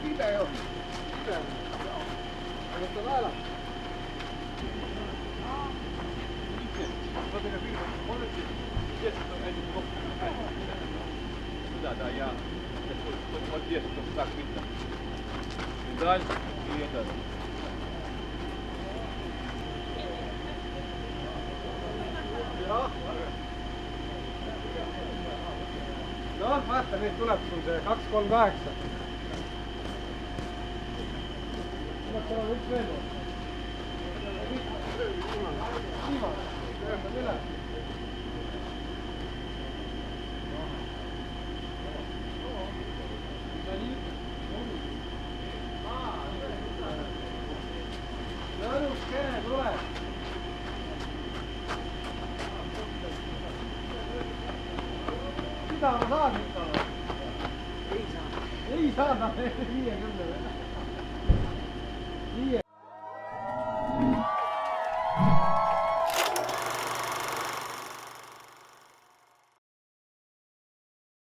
Mitä jo? Mitä? Oletko lailla? Mä menen filmaan. Monesti tietysti on ensin loppuun. Mitä jää? Mä tiedän, että on saako mitään. Niin dальше и это. No, vaata nüüd tuleb sul see 238. Tuleb seal on üks veel. Viimane. Ühendab üle. Lõõnus kene tuleb. Mida ma saan nüüd olla? Ei saada. Ei saada 50.